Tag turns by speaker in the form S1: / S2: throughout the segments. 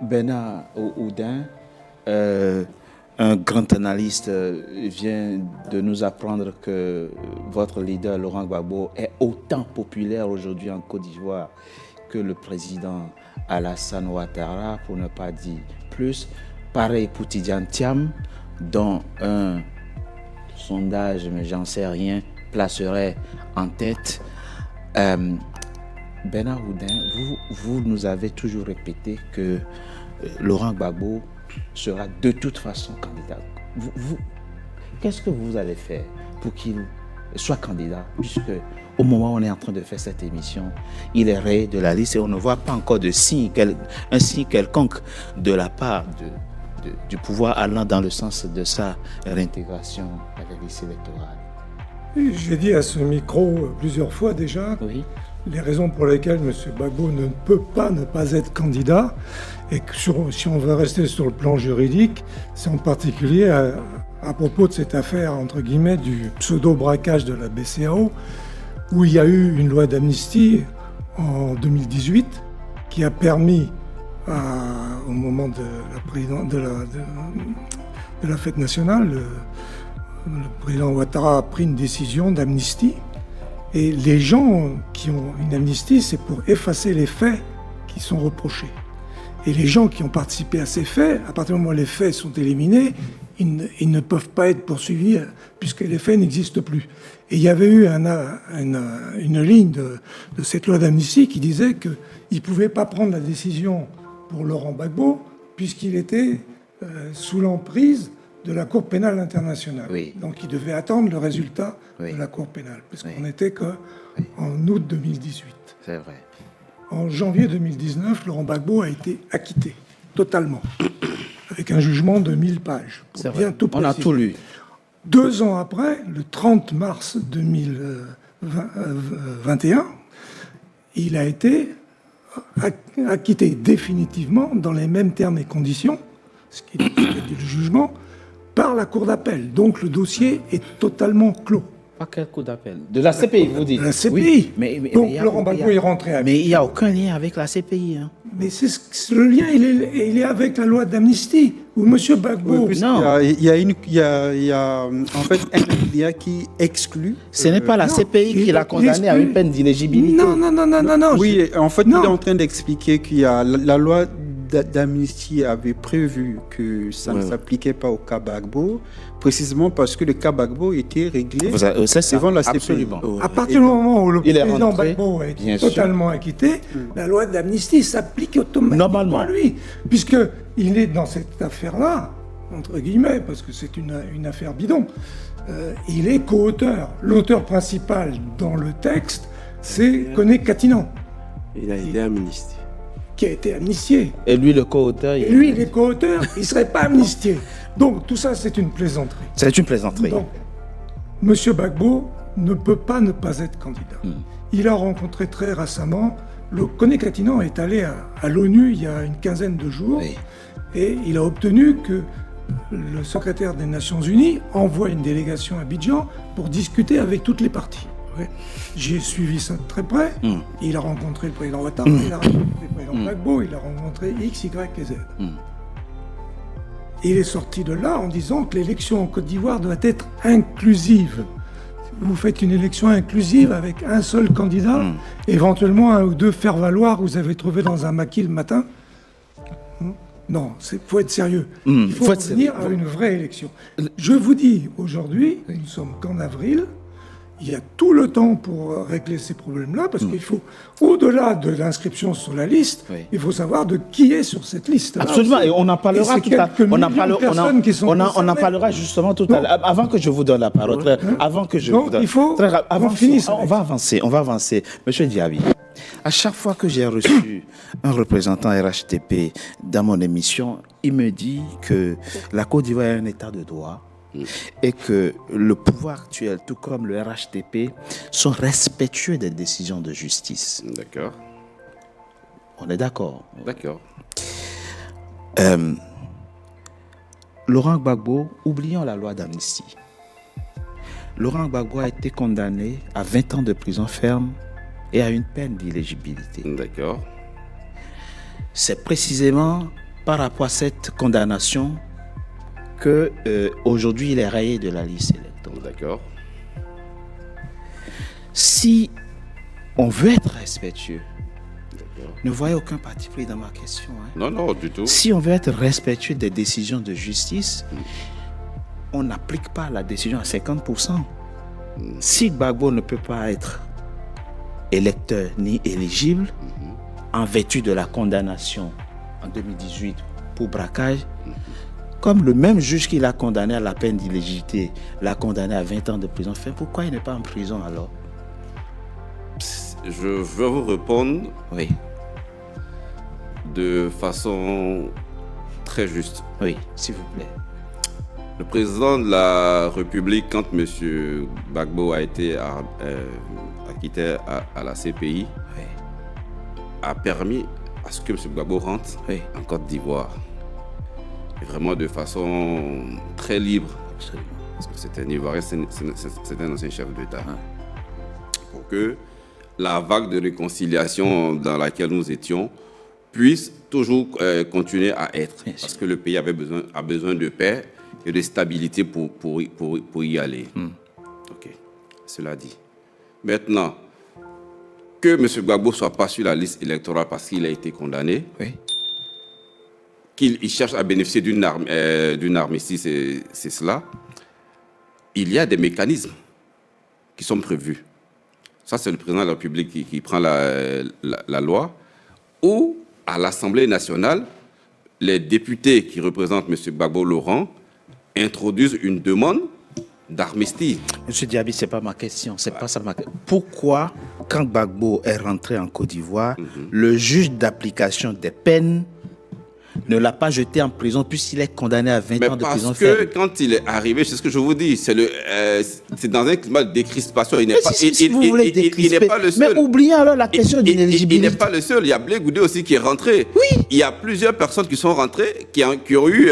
S1: Bernard Oudin, un grand analyste, vient de nous apprendre que votre leader, Laurent Gbagbo, est autant populaire aujourd'hui en Côte d'Ivoire que le président Alassane Ouattara, pour ne pas dire plus. Pareil pour Tidiane Thiam, dont un sondage, mais j'en sais rien, placerait en tête. Bernard Oudin, vous nous avez toujours répété que Laurent Gbagbo sera de toute façon candidat. Qu'est-ce que vous allez faire pour qu'il soit candidat, puisque au moment où on est en train de faire cette émission, il est rayé de la liste et on ne voit pas encore de signe, un signe quelconque de la part du pouvoir allant dans le sens de sa réintégration à la liste électorale.
S2: J'ai dit à ce micro plusieurs fois déjà les raisons pour lesquelles M. Gbagbo ne peut pas ne pas être candidat, et que si on veut rester sur le plan juridique, c'est en particulier à propos de cette affaire, entre guillemets, du pseudo-braquage de la BCEAO, où il y a eu une loi d'amnistie en 2018 qui a permis, au moment de la fête nationale, le président Ouattara a pris une décision d'amnistie. Et les gens qui ont une amnistie, c'est pour effacer les faits qui sont reprochés. Et les gens qui ont participé à ces faits, à partir du moment où les faits sont éliminés, ils ne peuvent pas être poursuivis puisque les faits n'existent plus. Et il y avait eu une ligne de cette loi d'amnistie qui disait qu'il ne pouvait pas prendre la décision pour Laurent Gbagbo puisqu'il était sous l'emprise de la Cour pénale internationale.
S1: Oui.
S2: Donc il devait attendre le résultat de la Cour pénale, parce qu'on n'était qu'en août 2018.
S1: C'est vrai.
S2: En janvier 2019, Laurent Gbagbo a été acquitté, totalement, avec un jugement de 1000 pages.
S1: C'est vrai.
S2: Tout
S1: on a tout lu.
S2: 2 ans après, le 30 mars 2021, il a été acquitté définitivement dans les mêmes termes et conditions, ce qui est le jugement, par la Cour d'appel. Donc le dossier est totalement clos.
S1: Par quelle Cour d'appel? De la CPI, vous dites?
S2: De la CPI.
S1: Oui,
S2: donc Laurent Gbagbo est rentré à...
S1: Mais il n'y a aucun lien avec la CPI. Hein.
S2: Mais le lien, il est avec la loi d'amnistie, où M. Gbagbo...
S3: Oui, non. Il y a en fait un lien qui exclut...
S1: Ce n'est pas la CPI qui l'a condamné à une peine d'inéligibilité.
S2: Non.
S3: Oui, en fait, il est en train d'expliquer qu'il y a la loi d'amnistie avait prévu que ça ne s'appliquait pas au cas Gbagbo, précisément parce que le cas Gbagbo était réglé devant la CPI.
S1: Absolument.
S2: À partir du moment où le président Gbagbo a été totalement acquitté, la loi d'amnistie s'applique automatiquement à lui, puisqu'il est dans cette affaire-là, entre guillemets, parce que c'est une affaire bidon, il est co-auteur. L'auteur principal dans le texte, c'est Koné Katinan.
S4: Il a été amnistié.
S2: Qui a été amnistié.
S1: Et lui, le co-auteur...
S2: il est co-auteur, il ne serait pas amnistié. Donc, tout ça, c'est une plaisanterie.
S1: C'est une plaisanterie.
S2: Donc, M. Gbagbo ne peut pas ne pas être candidat. Il a rencontré très récemment... Koné Katinan est allé à l'ONU il y a une quinzaine de jours, et il a obtenu que le secrétaire des Nations Unies envoie une délégation à Abidjan pour discuter avec toutes les parties. J'ai suivi ça de très près. Il a rencontré le président Ouattara, il a rencontré le président Gbagbo, il a rencontré X, Y et Z. Il est sorti de là en disant que l'élection en Côte d'Ivoire doit être inclusive. Vous faites une élection inclusive avec un seul candidat, éventuellement un ou deux faire-valoir, vous avez trouvé dans un maquis le matin. Non, il faut être sérieux. Il faut revenir à une vraie élection. Je vous dis, aujourd'hui, nous ne sommes qu'en avril, il y a tout le temps pour régler ces problèmes-là, parce qu'il faut, au-delà de l'inscription sur la liste, il faut savoir de qui est sur cette liste.
S1: Absolument, et on en parlera tout à l'heure. On en parlera justement tout à l'heure. Avant que je vous donne la parole, avant que je vous donne...
S2: il faut qu'on finisse.
S1: On va avancer. Monsieur Diaby, à chaque fois que j'ai reçu un représentant RHTP dans mon émission, il me dit que la Côte d'Ivoire est un état de droit, et que le pouvoir actuel, tout comme le RHTP, sont respectueux des décisions de justice.
S4: D'accord.
S1: On est d'accord?
S4: D'accord.
S1: Laurent Gbagbo, oublions la loi d'amnistie. Laurent Gbagbo a été condamné à 20 ans de prison ferme et à une peine d'inéligibilité.
S4: D'accord.
S1: c'est précisément par rapport à cette condamnation que aujourd'hui il est rayé de la liste électorale.
S5: D'accord.
S1: Si on veut être respectueux, ne voyez aucun parti pris dans ma question.
S5: Non, non, du tout.
S1: Si on veut être respectueux des décisions de justice, on n'applique pas la décision à 50%. Si Gbagbo ne peut pas être électeur ni éligible, en vertu de la condamnation en 2018 pour braquage, comme le même juge qui l'a condamné à la peine d'illégitimité l'a condamné à 20 ans de prison ferme, pourquoi il n'est pas en prison alors?
S5: Je veux vous répondre de façon très juste.
S1: Oui, s'il vous plaît.
S5: Le président de la République, quand M. Gbagbo a été acquitté à la CPI, a permis à ce que M. Gbagbo rentre en Côte d'Ivoire. Et vraiment de façon très libre.
S1: Absolument.
S5: Parce que c'était un Ivoirien, c'était un ancien chef d'État. Pour que la vague de réconciliation dans laquelle nous étions puisse toujours continuer à être. Parce que le pays a besoin de paix et de stabilité pour y aller. Ok, cela dit. Maintenant, que M. Gbagbo ne soit pas sur la liste électorale parce qu'il a été condamné, qu'il cherche à bénéficier d'une armistice, c'est cela, il y a des mécanismes qui sont prévus. Ça, c'est le président de la République qui prend la loi, ou à l'Assemblée nationale, les députés qui représentent M. Gbagbo Laurent introduisent une demande d'armistice.
S1: Monsieur Diaby, ce n'est pas ma question. C'est pas ça ma question. Pourquoi, quand Gbagbo est rentré en Côte d'Ivoire, le juge d'application des peines ne l'a pas jeté en prison puisqu'il est condamné à 20 ans de prison ferme?
S5: Parce que quand il est arrivé, c'est ce que je vous dis, c'est dans un climat de décrispation. Il n'est pas, il n'est pas le seul.
S1: Mais oubliez alors la question d'inéligibilité.
S5: Il n'est pas le seul. Il y a Blé Goudé aussi qui est rentré.
S1: Oui.
S5: Il y a plusieurs personnes qui sont rentrées, qui ont eu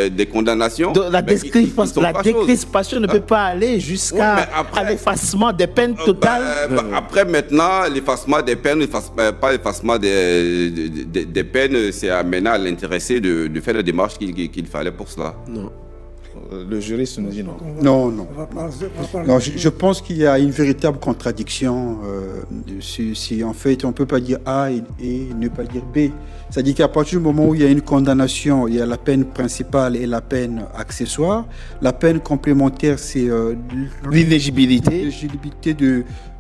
S5: des condamnations.
S1: Donc, la décrispation ne peut pas aller jusqu'à l'effacement des peines totales.
S5: Après, maintenant, l'effacement des peines, pas l'effacement des peines, c'est à maintenant à l'intéressé de faire la démarche qu'il fallait pour cela.
S4: Non.
S1: Le juriste nous dit non.
S3: Non. Non, je pense qu'il y a une véritable contradiction. Si en fait, on ne peut pas dire A et ne pas dire B. C'est-à-dire qu'à partir du moment où il y a une condamnation, il y a la peine principale et la peine accessoire. La peine complémentaire, c'est l'inéligibilité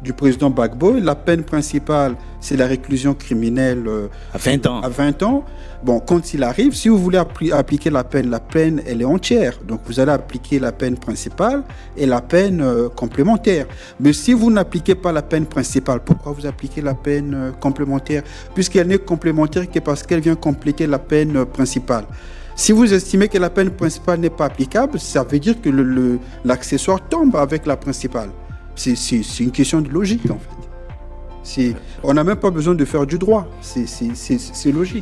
S3: du président Gbagbo. La peine principale, c'est la réclusion criminelle
S1: à 20 ans.
S3: À 20 ans. Bon, quand il arrive, si vous voulez appliquer la peine, elle est entière. Donc, vous allez appliquer la peine principale et la peine complémentaire. Mais si vous n'appliquez pas la peine principale, pourquoi vous appliquez la peine complémentaire? Puisqu'elle n'est complémentaire que parce qu'elle vient compléter la peine principale. Si vous estimez que la peine principale n'est pas applicable, ça veut dire que l'accessoire tombe avec la principale. C'est une question de logique, en fait. On n'a même pas besoin de faire du droit. C'est logique.